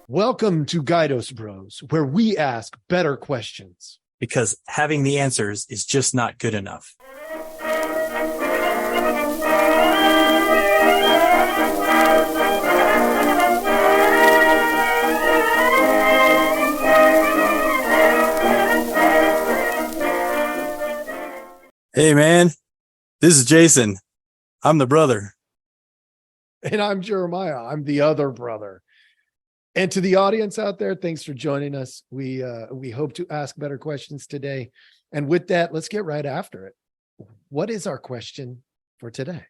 Welcome to GuidosBros, where we ask better questions. Because having the answers is just not good enough. Hey, man, this is Jason. I'm the brother. And I'm Jeremiah. I'm the other brother. And to the audience out there, thanks for joining us. We hope to ask better questions today. And with that, let's get right after it. What is our question for today?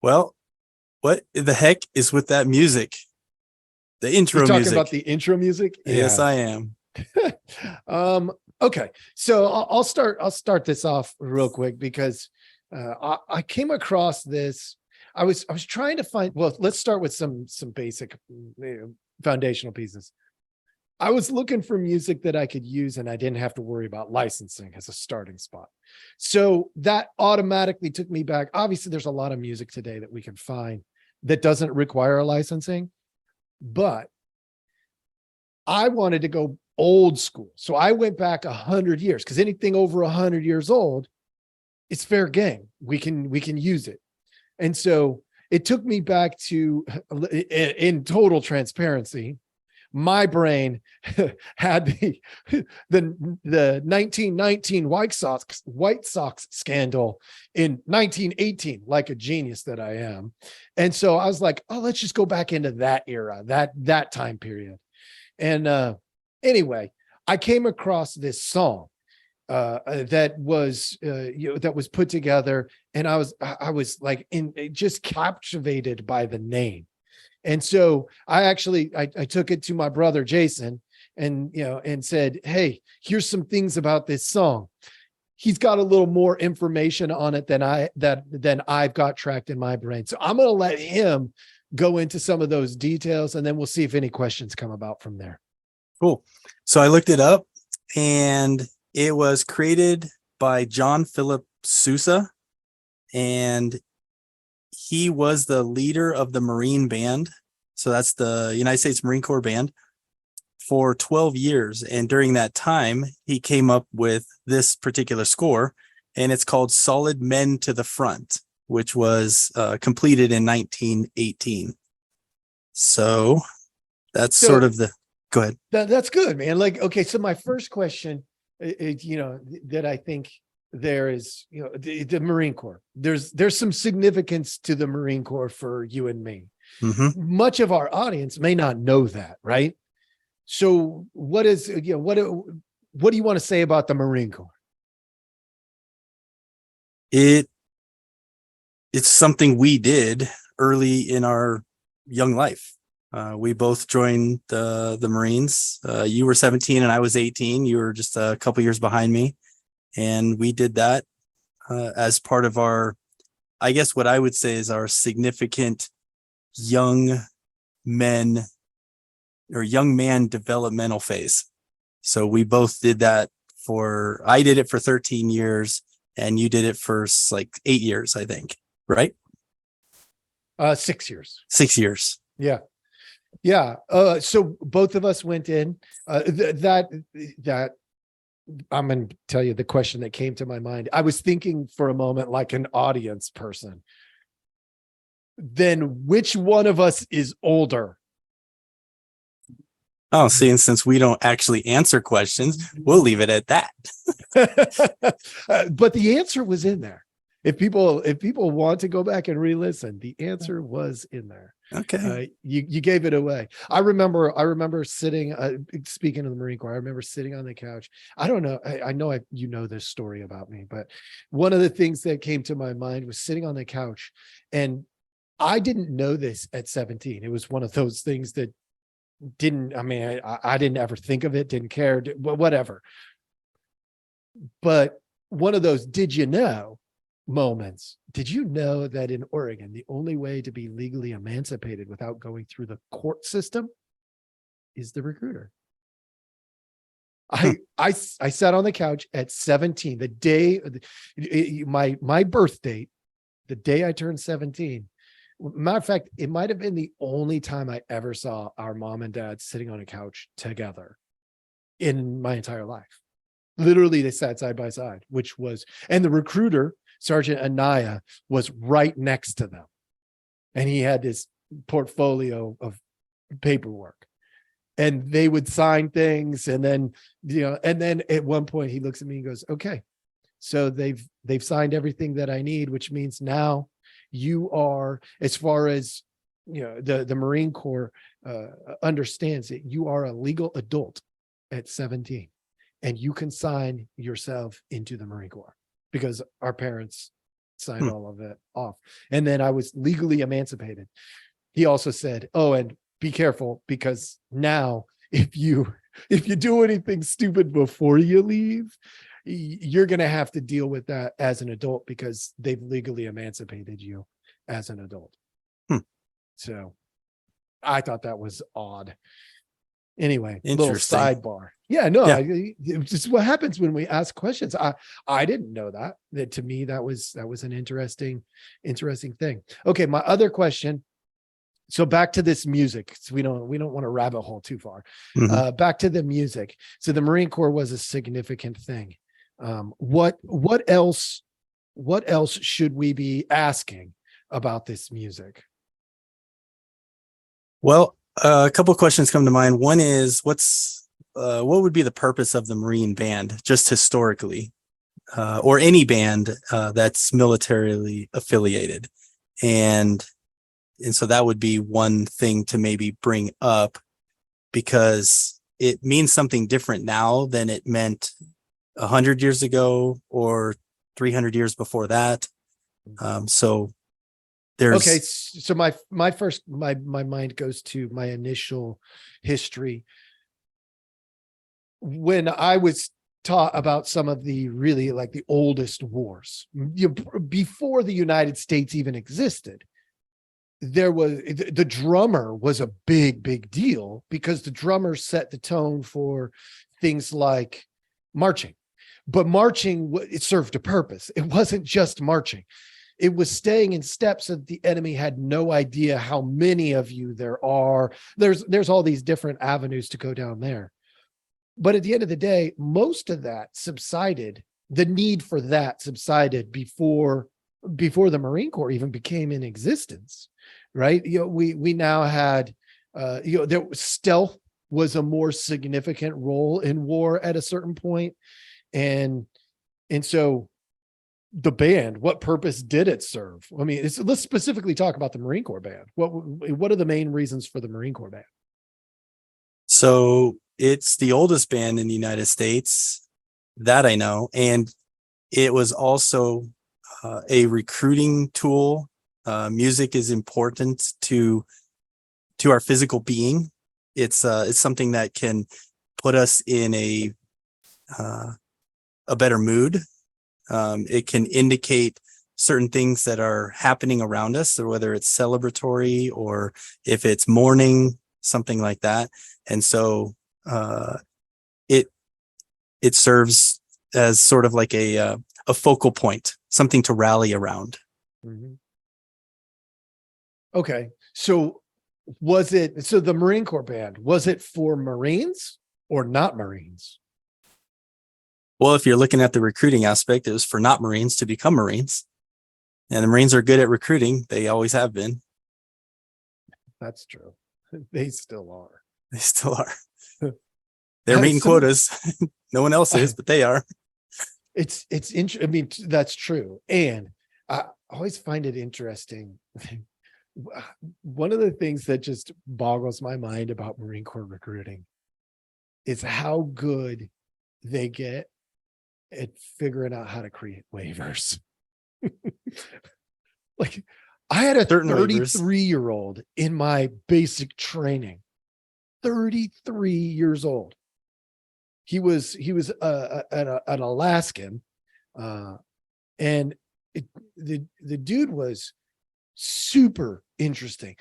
Well, what the heck is with that music? The intro You're talking music. about the intro music? Yes, I am. Okay, so I'll start this off real quick because I came across this. I was trying to find. Well, let's start with some basic foundational pieces. I was looking for music that I could use and I didn't have to worry about licensing as a starting spot. So that automatically took me back. Obviously, there's a lot of music today that we can find that doesn't require licensing, but I wanted to go old school. So I went back 100 years because anything over 100 years old, it's fair game. We can use it. And so it took me back to, in total transparency, my brain had the 1919 White Sox scandal in 1918, like a genius that I am. And so I was like, oh, let's just go back into that era, that time period. And anyway, I came across this song that was put together, and I was like just captivated by the name. And so I took it to my brother Jason and said, hey, here's some things about this song. He's got a little more information on it than I've got tracked in my brain. So I'm going to let him go into some of those details, and then we'll see if any questions come about from there. Cool. So I looked it up, and it was created by John Philip Sousa, and he was the leader of the Marine Band. So that's the United States Marine Corps Band for 12 years. And during that time, he came up with this particular score, and it's called Solid Men to the Front, which was completed in 1918. So that's sort of the, go ahead. That's good, man. Like, okay, so my first question, that I think there is, the Marine Corps, there's some significance to the Marine Corps for you and me. Mm-hmm. Much of our audience may not know that, right? So what do you want to say about the Marine Corps? It's something we did early in our young life. We both joined the Marines. You were 17 and I was 18. You were just a couple years behind me. And we did that as part of our, I guess what I would say is our significant young man developmental phase. So we both did that I did it for 13 years and you did it for like 8 years, I think, right? 6 years. 6 years. Yeah. Yeah. So both of us went in. That I'm going to tell you the question that came to my mind. I was thinking for a moment like an audience person. Then which one of us is older? Oh, see, and since we don't actually answer questions, we'll leave it at that. But the answer was in there. If people want to go back and re-listen, the answer was in there. Okay. You gave it away. I remember sitting, speaking of the Marine Corps, I remember sitting on the couch. I don't know. I know you know this story about me, but one of the things that came to my mind was sitting on the couch, and I didn't know this at 17. It was one of those things that I didn't ever think of it, didn't care, whatever. But one of those, did you know moments. Did you know that in Oregon, the only way to be legally emancipated without going through the court system is the recruiter? I sat on the couch at 17, the day my birth date, the day I turned 17. Matter of fact, it might have been the only time I ever saw our mom and dad sitting on a couch together in my entire life. Literally, they sat side by side, which was, and the recruiter, Sergeant Anaya, was right next to them. And he had this portfolio of paperwork. And they would sign things. And then, and then at one point he looks at me and goes, okay, so they've signed everything that I need, which means now you are, as far as the Marine Corps understands it, you are a legal adult at 17 and you can sign yourself into the Marine Corps, because our parents signed all of it off. And then I was legally emancipated. He also said, oh, and be careful, because now if you do anything stupid before you leave, you're going to have to deal with that as an adult, because they've legally emancipated you as an adult. So I thought that was odd. Anyway, little sidebar. Yeah, no, yeah. It's just what happens when we ask questions. I didn't know that. That to me, that was an interesting thing. Okay, my other question. So back to this music. So we don't want to rabbit hole too far. Back to the music. So the Marine Corps was a significant thing. What else should we be asking about this music? Well, a couple of questions come to mind. One is, what would be the purpose of the Marine band, just historically, or any band that's militarily affiliated? And so that would be one thing to maybe bring up, because it means something different now than it meant 100 years ago or 300 years before that. So there's okay. So my mind goes to my initial history when I was taught about some of the really like the oldest wars before the United States even existed. There was the drummer was a big deal, because the drummer set the tone for things like marching. But marching, it served a purpose. It wasn't just marching. It was staying in step so that the enemy had no idea how many of you there are. There's all these different avenues to go down there. But at the end of the day, most of that subsided. The need for that subsided before the Marine Corps even became in existence, right? We now had, there stealth was a more significant role in war at a certain point. And so the band, what purpose did it serve? I mean, let's specifically talk about the Marine Corps band. What are the main reasons for the Marine Corps band? So it's the oldest band in the United States, that I know. And it was also a recruiting tool. Music is important to our physical being. It's something that can put us in a better mood. It can indicate certain things that are happening around us, or whether it's celebratory or if it's mourning, something like that. And so it serves as sort of like a focal point, something to rally around. Okay. So the Marine Corps band, was it for Marines or not Marines? Well, if you're looking at the recruiting aspect, it was for not Marines to become Marines. And the Marines are good at recruiting. They always have been. That's true. They still are. They still are. They're meeting quotas. No one else is, but they are. It's interesting. I mean, that's true. And I always find it interesting. One of the things that just boggles my mind about Marine Corps recruiting is how good they get at figuring out how to create waivers. Like, I had a 33-year-old in my basic training, 33 years old. He was an Alaskan, and the dude was super interesting.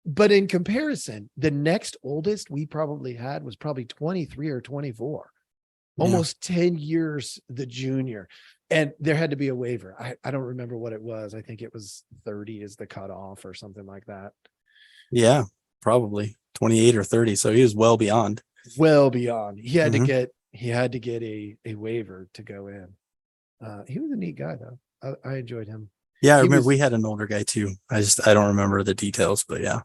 But in comparison, the next oldest we probably had was probably 23 or 24. almost 10 years the junior. And there had to be a waiver. I don't remember what it was. I think it was 30 is the cutoff or something like that. Yeah, probably 28 or 30. So he was well beyond. Well beyond. He had Mhm. to get a waiver to go in. He was a neat guy though. I enjoyed him. Yeah, I He remember was, we had an older guy too. I don't remember the details, but yeah.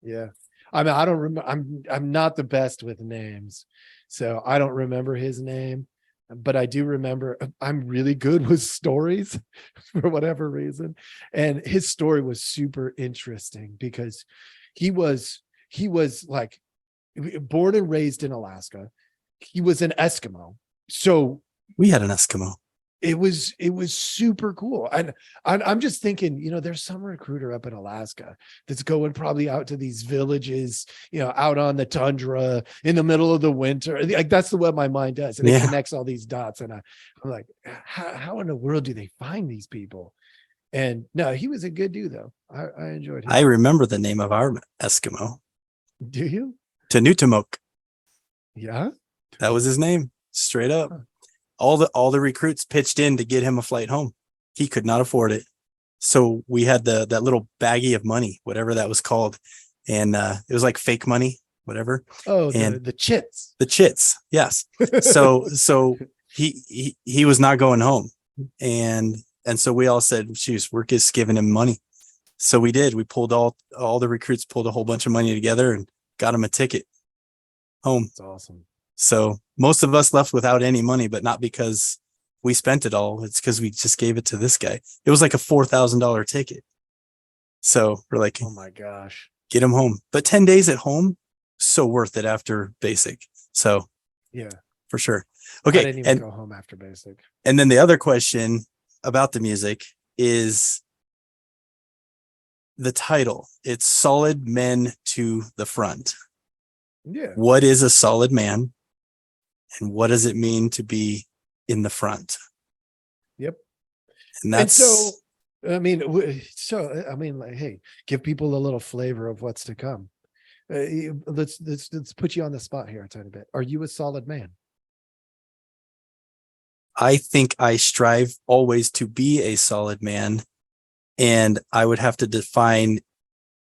yeah. I mean, I don't remember. I'm not the best with names, so I don't remember his name, but I do remember. I'm really good with stories for whatever reason, and his story was super interesting because he was like born and raised in Alaska. He was an Eskimo, so We had an Eskimo. it was super cool. And I'm just thinking, there's some recruiter up in Alaska that's going probably out to these villages, out on the tundra in the middle of the winter. Like that's the what my mind does, and it Yeah. connects all these dots. And I'm like, how in the world do they find these people? And no, he was a good dude though. I enjoyed him. I remember the name of our Eskimo. Do you? Tanutamok. Yeah. That was his name. Straight up. Huh. All the recruits pitched in to get him a flight home. He could not afford it. So we had that little baggie of money, whatever that was called. And it was like fake money, whatever. Oh, And the chits. the chits. Yes. So he was not going home. And so we all said, "Jeez, we're just giving him money." So we did. We pulled all the recruits pulled a whole bunch of money together and got him a ticket home. That's awesome. So most of us left without any money, but not because we spent it all. It's because we just gave it to this guy. It was like a $4,000 ticket. So we're like, Oh my gosh. get him home. But 10 days at home, so worth it after basic. So Yeah. for sure. I Okay. didn't even go home after basic. And then the other question about the music is the title. It's Solid Men to the Front. Yeah. What is a solid man? And what does it mean to be in the front? Yep. And that's I mean, like, hey, give people a little flavor of what's to come. Let's put you on the spot here a tiny bit. Are you a solid man? I think I strive always to be a solid man. And I would have to define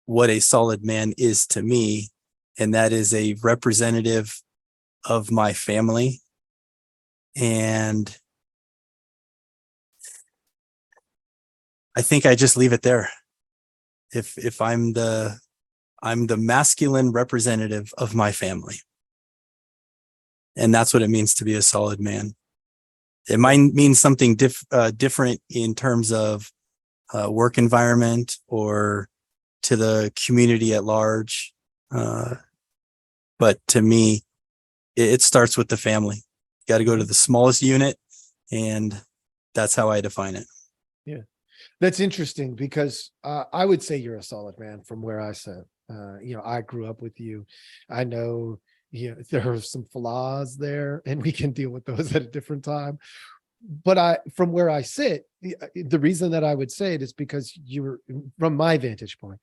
what a solid man is to me. And that is a representative of my family. And I think I just leave it there. If I'm the masculine representative of my family. And that's what it means to be a solid man. It might mean something different in terms of work environment or to the community at large. But to me, it starts with the family. You got to go to the smallest unit, and that's how I define it. Yeah. That's interesting because I would say you're a solid man from where I sit. I grew up with you. I know, there are some flaws there, and we can deal with those at a different time. But from where I sit, the reason that I would say it is because from my vantage point,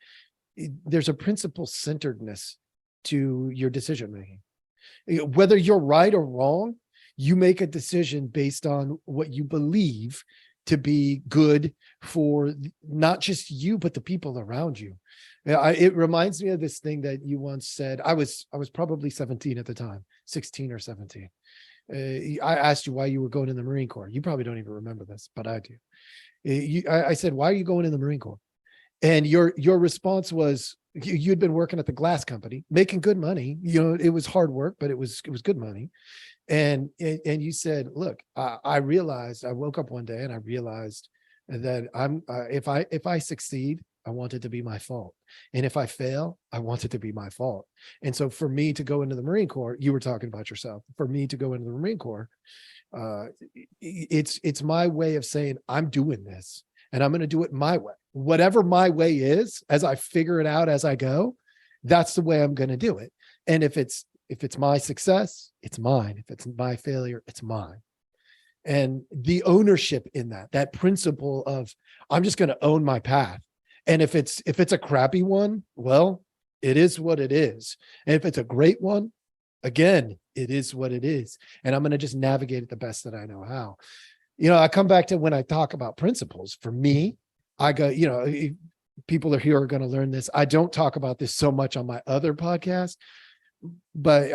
there's a principle centeredness to your decision making. Whether you're right or wrong, you make a decision based on what you believe to be good for not just you, but the people around you. It reminds me of this thing that you once said. I was probably 17 at the time, 16 or 17. I asked you why you were going in the Marine Corps. You probably don't even remember this, but I do. I said, why are you going in the Marine Corps? And your response was, you'd been working at the glass company, making good money. It was hard work, but it was good money. And you said, look, I realized, I woke up one day and I realized that if I succeed, I want it to be my fault. And if I fail, I want it to be my fault. And so for me to go into the Marine Corps, you were talking about yourself. For me to go into the Marine Corps, it's my way of saying, I'm doing this and I'm going to do it my way. Whatever my way is, as I figure it out as I go, that's the way I'm going to do it. And if it's my success, it's mine. If it's my failure, it's mine. And the ownership in that principle of, I'm just going to own my path. And if it's a crappy one, well, it is what it is. And if it's a great one, again, it is what it is. And I'm going to just navigate it the best that I know how. I come back to when I talk about principles. For me, I go, people are here are going to learn this. I don't talk about this so much on my other podcast, but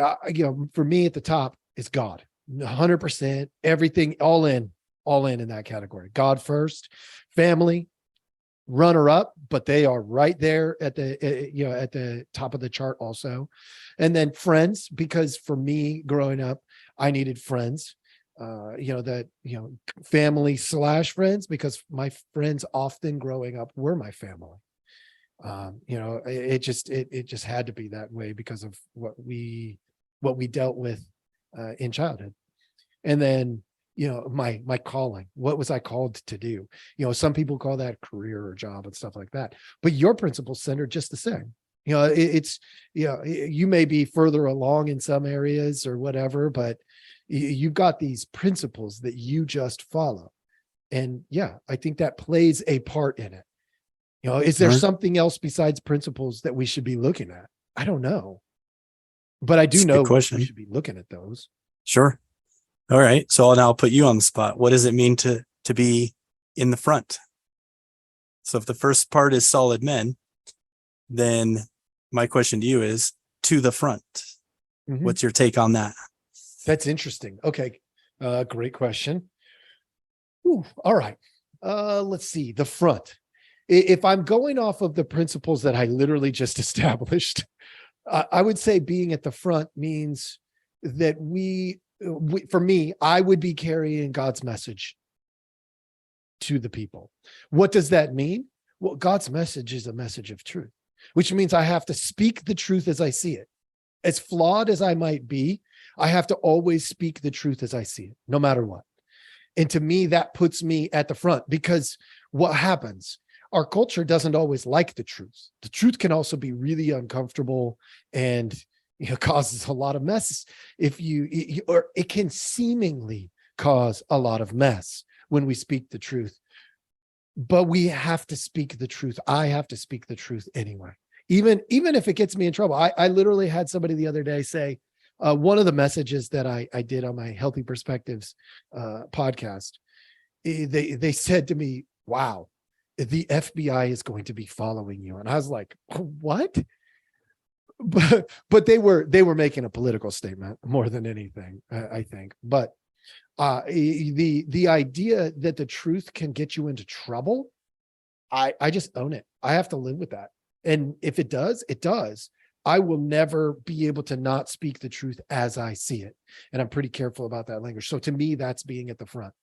for me at the top is God, 100%, everything, all in that category. God first, family, runner up, but they are right there at the top of the chart also. And then friends, because for me growing up, I needed friends, family / friends, because my friends often growing up were my family. It just had to be that way because of what we dealt with in childhood. And then, my calling, what was I called to do? Some people call that career or job and stuff like that, but your principles center just the same. You may be further along in some areas or whatever, but you've got these principles that you just follow. And I think that plays a part in it. Is there something else besides principles that we should be looking at? I don't know, but I do know we should be looking at those. Sure. All right. So now I'll put you on the spot. What does it mean to be in the front? So if the first part is solid men, then my question to you is to the front. Mm-hmm. What's your take on that? That's interesting. Okay. Great question. Ooh, all right. Let's see. The front. If I'm going off of the principles that I literally just established, I would say being at the front means that for me, I would be carrying God's message to the people. What does that mean? Well, God's message is a message of truth, which means I have to speak the truth as I see it. As flawed as I might be, I have to always speak the truth as I see it, no matter what. And to me, that puts me at the front, because what happens? Our culture doesn't always like the truth. The truth can also be really uncomfortable and causes a lot of mess or it can seemingly cause a lot of mess when we speak the truth. But we have to speak the truth. I have to speak the truth anyway, even if it gets me in trouble. I literally had somebody the other day say, one of the messages that I did on my Healthy Perspectives podcast, they said to me, wow, the FBI is going to be following you. And I was like, what? But they were making a political statement more than anything, I think. But the idea that the truth can get you into trouble, I just own it. I have to live with that. And if it does, it does. I will never be able to not speak the truth as I see it. And I'm pretty careful about that language. So to me, that's being at the front.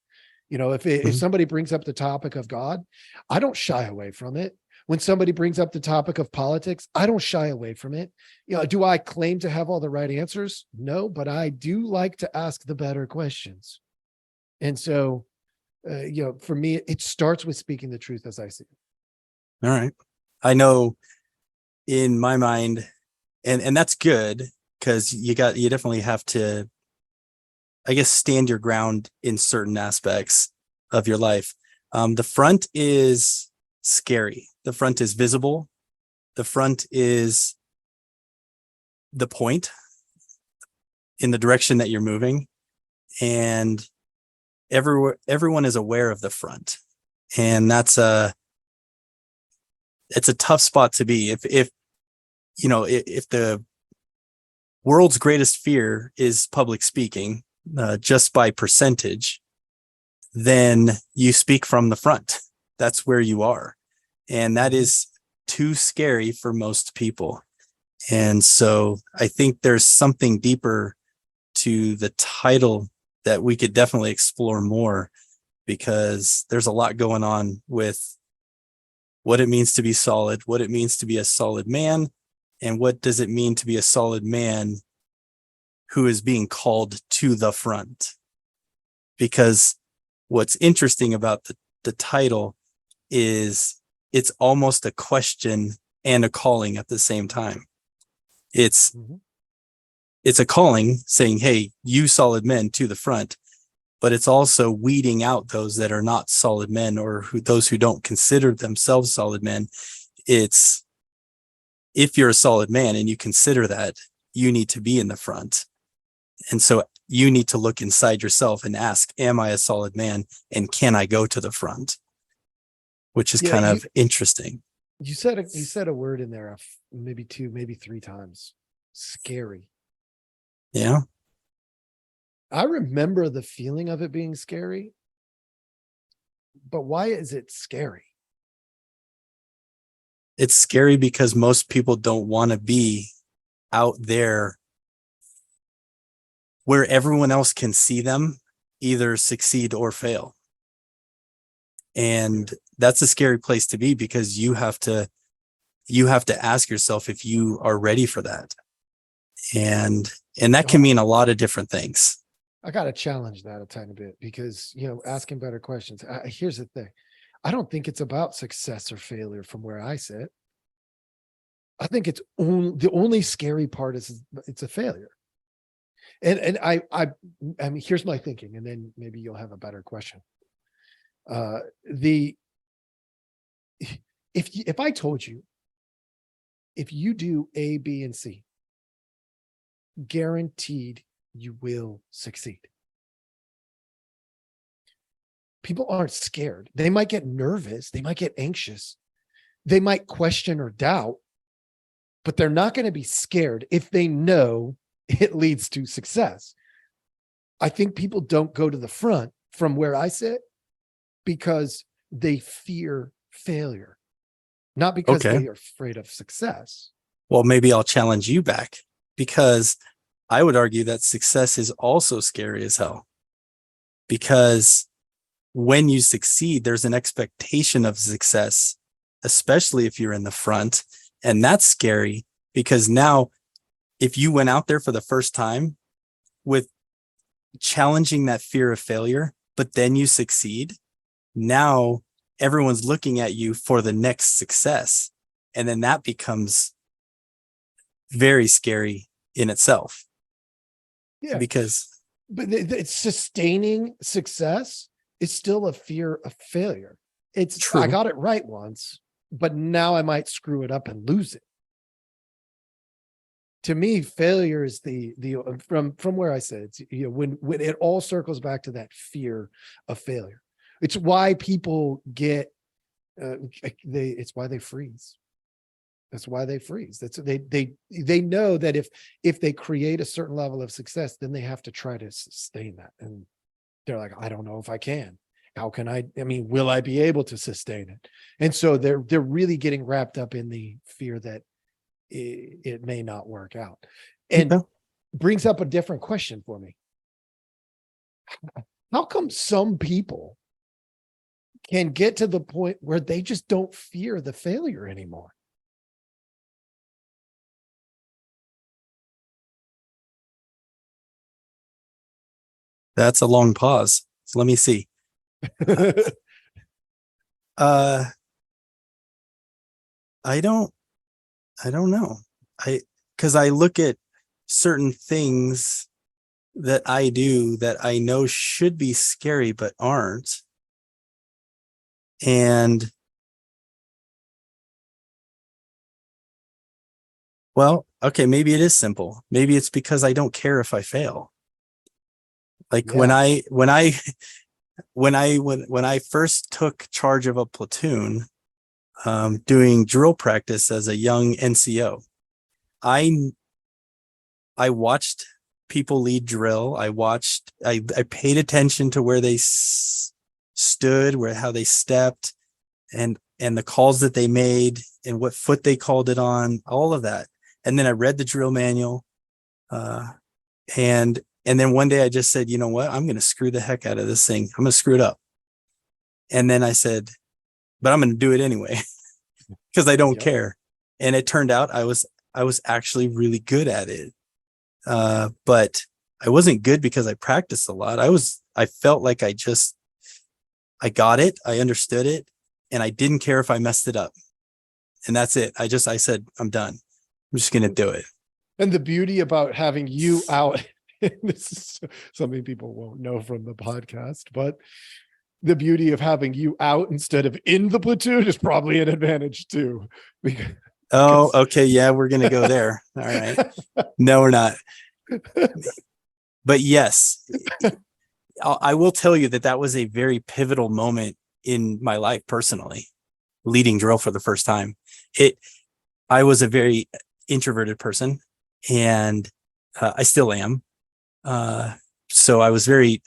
If somebody brings up the topic of God, I don't shy away from it. When somebody brings up the topic of politics, I don't shy away from it. Do I claim to have all the right answers? No, but I do like to ask the better questions. And so, for me, it starts with speaking the truth as I see it. All right. I know in my mind, and that's good, because you definitely have to, I guess, stand your ground in certain aspects of your life. The front is scary. The front is visible. The front is the point in the direction that you're moving. And everyone is aware of the front. And it's a tough spot to be. If the world's greatest fear is public speaking, just by percentage, then you speak from the front. That's where you are. And that is too scary for most people. And so I think there's something deeper to the title that we could definitely explore more, because there's a lot going on with what it means to be solid, what it means to be a solid man, and what does it mean to be a solid man who is being called to the front. Because what's interesting about the title is it's almost a question and a calling at the same time. It's a calling saying, hey, you solid men, to the front, but it's also weeding out those that are not solid men, or those who don't consider themselves solid men. It's, if you're a solid man and you consider that, you need to be in the front. And so you need to look inside yourself and ask, am I a solid man? And can I go to the front? Which is Yeah, kind of interesting. you said a word in there, maybe two, maybe three times. Scary. Yeah. I remember the feeling of it being scary, but why is it scary? It's scary because most people don't want to be out there where everyone else can see them either succeed or fail. And that's a scary place to be, because you have to ask yourself if you are ready for that. And that can mean a lot of different things. I got to challenge that a tiny bit, because, asking better questions. Here's the thing. I don't think it's about success or failure from where I sit. I think it's the only scary part is it's a failure. And I mean, here's my thinking, and then maybe you'll have a better question. If I told you, if you do A, B, and C, guaranteed you will succeed. People aren't scared. They might get nervous. They might get anxious. They might question or doubt, but they're not going to be scared if they know it leads to success. I think people don't go to the front from where I sit because they fear failure, not because they are afraid of success. Well, maybe I'll challenge you back, because I would argue that success is also scary as hell, because when you succeed, there's an expectation of success, especially if you're in the front. And that's scary, because now if you went out there for the first time with challenging that fear of failure, but then you succeed, now everyone's looking at you for the next success. And then that becomes very scary in itself. Yeah. But it's sustaining success is still a fear of failure. It's true. I got it right once, but now I might screw it up and lose it. To me, failure is the from where I said, it's, when it all circles back to that fear of failure. It's why people get it's why they freeze. That's why they freeze. That's they know that if they create a certain level of success, then they have to try to sustain that. And they're like, I don't know if I can. How can I mean, will I be able to sustain it? And so they're really getting wrapped up in the fear that it may not work out. And brings up a different question for me. How come some people can get to the point where they just don't fear the failure anymore? That's a long pause. So let me see. I don't know. Because I look at certain things that I do that I know should be scary, but aren't. And well, okay, maybe it is simple. Maybe it's because I don't care if I fail. Like when I first took charge of a platoon, doing drill practice as a young NCO, I watched people lead drill. I paid attention to where they stood, how they stepped, and the calls that they made and what foot they called it on, all of that. And then I read the drill manual, and then one day I just said, you know what, I'm going to screw the heck out of this thing. I'm going to screw it up. And then I said, but I'm going to do it anyway because I don't care. And it turned out I was actually really good at it. But I wasn't good because I practiced a lot. I felt like I got it. I understood it. And I didn't care if I messed it up. And that's it. I said, I'm done. I'm just going to do it. And the beauty about having you out, this is something people won't know from the podcast, but the beauty of having you out instead of in the platoon is probably an advantage too. Oh, okay. Yeah, we're going to go there. All right. No, we're not. But yes, I will tell you that was a very pivotal moment in my life personally, leading drill for the first time. I was a very introverted person, and I still am. So I was very,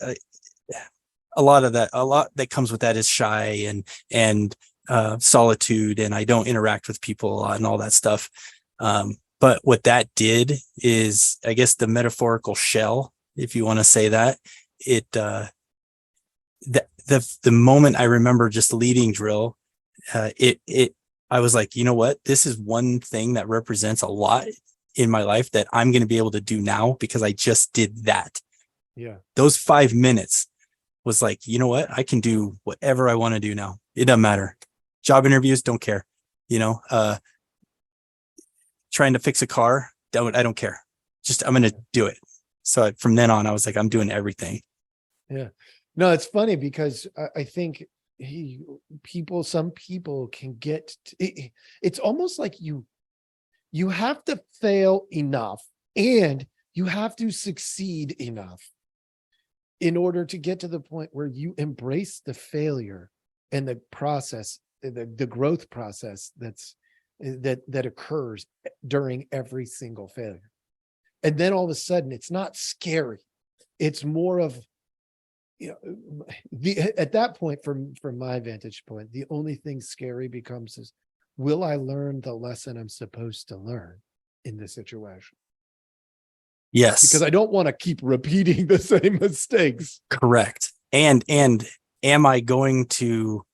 a lot that comes with that is shy and solitude, and I don't interact with people a lot and all that stuff. But what that did is, I guess, the metaphorical shell, if you want to say that, the moment I remember just leading drill, I was like, you know what, this is one thing that represents a lot in my life that I'm going to be able to do now because I just did that. Yeah. Those 5 minutes was like, you know what, I can do whatever I want to do now. It doesn't matter. Job interviews, don't care. Trying to fix a car, I don't care. Just, I'm going to do it. So from then on, I was like, I'm doing everything. Yeah. No, it's funny because I think some people can get, it's almost like you have to fail enough and you have to succeed enough in order to get to the point where you embrace the failure and the process, the growth process that occurs during every single failure. And then all of a sudden it's not scary. It's more of, at that point, from my vantage point, the only thing scary becomes is, will I learn the lesson I'm supposed to learn in this situation? Yes. Because I don't want to keep repeating the same mistakes. Correct. And am I going to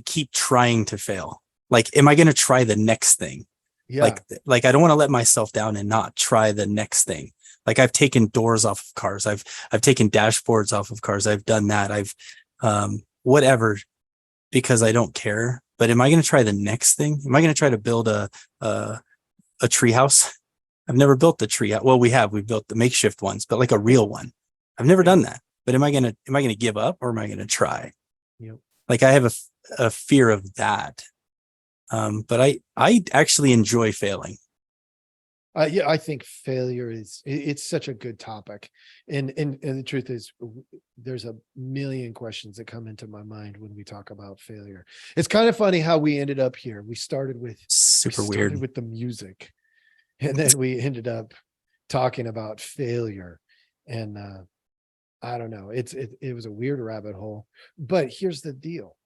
keep trying to fail? Like, am I going to try the next thing? Yeah. Like I don't want to let myself down and not try the next thing. Like, I've taken doors off of cars. I've taken dashboards off of cars. I've done that. I've whatever, because I don't care. But am I going to try the next thing? Am I going to try to build a tree house? I've never built the tree. Well, we've built the makeshift ones, but like a real one. I've never done that. But am I going to give up, or am I going to try? Yep. Like, I have a fear of that. But I actually enjoy failing. Yeah, I think failure it's such a good topic. And the truth is, there's a million questions that come into my mind when we talk about failure. It's kind of funny how we ended up here. We started with weird with the music, and then we ended up talking about failure. And I don't know, it was a weird rabbit hole. But here's the deal.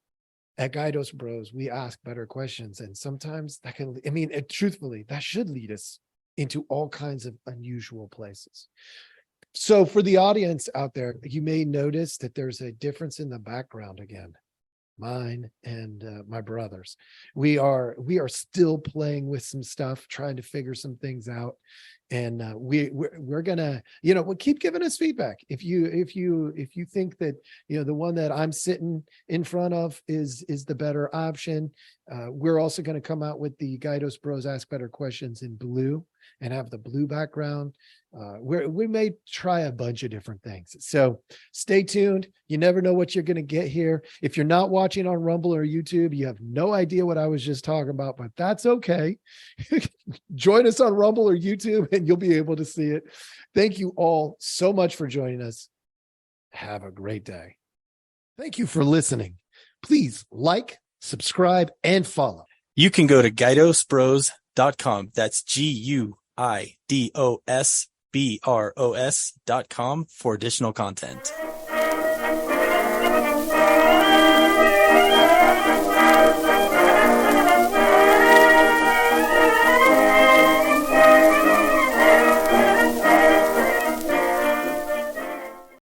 At GuidosBros, we ask better questions. And sometimes that can, truthfully, that should lead us into all kinds of unusual places. So for the audience out there, you may notice that there's a difference in the background again, mine and my brother's. We are still playing with some stuff, trying to figure some things out. And we're gonna, we'll keep giving us feedback. If you think that, the one that I'm sitting in front of is the better option, we're also going to come out with the GuidosBros Ask Better Questions in blue and have the blue background. We may try a bunch of different things. So stay tuned. You never know what you're going to get here. If you're not watching on Rumble or YouTube, you have no idea what I was just talking about, but that's okay. Join us on Rumble or YouTube and you'll be able to see it. Thank you all so much for joining us. Have a great day. Thank you for listening. Please like, subscribe, and follow. You can go to GuidosBros.com. That's GuidosBros.com for additional content.